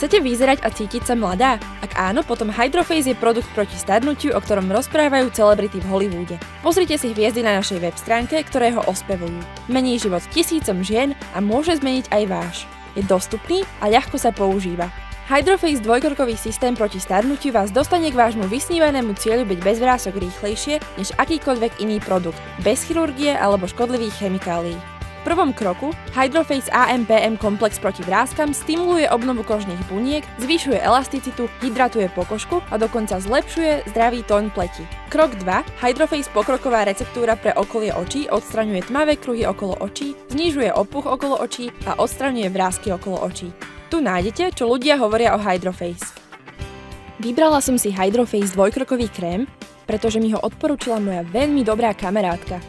Chcete vyzerať a cítiť sa mladá? Ak áno, potom Hydroface je produkt proti starnutiu, o ktorom rozprávajú celebrity v Hollywoode. Pozrite si hviezdy na našej web stránke, ktoré ho ospevujú. Mení život tisícom žien a môže zmeniť aj váš. Je dostupný a ľahko sa používa. Hydroface dvojkrokový systém proti starnutiu vás dostane k vášmu vysnívanému cieľu byť bez vrások rýchlejšie než akýkoľvek iný produkt, bez chirurgie alebo škodlivých chemikálií. V prvom kroku Hydroface AMPM komplex proti vráskom stimuluje obnovu kožných buniek, zvyšuje elasticitu, hydratuje pokožku a dokonca zlepšuje zdravý tón pleti. Krok 2. Hydroface pokroková receptúra pre okolie očí odstraňuje tmavé kruhy okolo očí, znižuje opuch okolo očí a odstraňuje vrásky okolo očí. Tu nájdete, čo ľudia hovoria o Hydroface. Vybrala som si Hydroface dvojkrokový krém, pretože mi ho odporúčila moja veľmi dobrá kamarátka.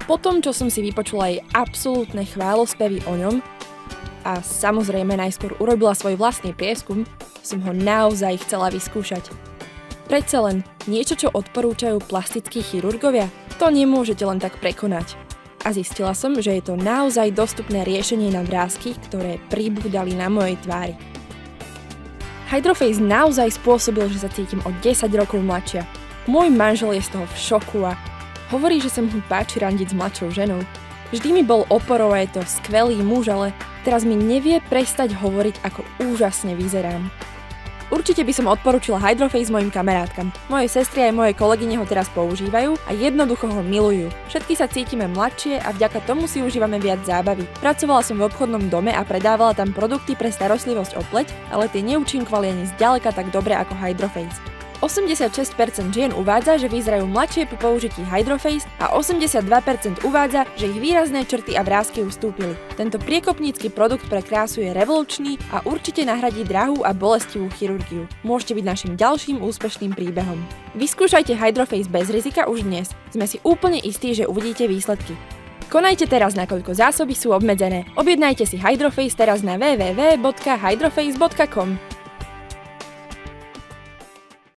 Potom, čo som si vypočula jej absolútne chválospevy o ňom a samozrejme najskôr urobila svoj vlastný prieskum, som ho naozaj chcela vyskúšať. Predsa len niečo, čo odporúčajú plastickí chirurgovia, to nemôžete len tak prekonať. A zistila som, že je to naozaj dostupné riešenie na vrásky, ktoré pribúdali na mojej tvári. Hydroface naozaj spôsobil, že sa cítim o 10 rokov mladšia. Môj manžel je z toho v šoku a hovorí, že sa mu páči randiť s mladšou ženou. Vždy mi bol oporou a je to skvelý muž, ale teraz mi nevie prestať hovoriť, ako úžasne vyzerám. Určite by som odporúčila Hydroface mojim kamarátkam. Moje sestry aj moje kolegyne ho teraz používajú a jednoducho ho milujú. Všetky sa cítime mladšie a vďaka tomu si užívame viac zábavy. Pracovala som v obchodnom dome a predávala tam produkty pre starostlivosť o pleť, ale tie neúčinkovali ani zďaleka tak dobre ako Hydroface. 86% žien uvádza, že vyzerajú mladšie po použití Hydroface a 82% uvádza, že ich výrazné črty a vrásky ustúpili. Tento priekopnícky produkt pre krásu je revolučný a určite nahradí drahú a bolestivú chirurgiu. Môžete byť našim ďalším úspešným príbehom. Vyskúšajte Hydroface bez rizika už dnes. Sme si úplne istí, že uvidíte výsledky. Konajte teraz, nakoľko zásoby sú obmedzené. Objednajte si Hydroface teraz na www.hydroface.com.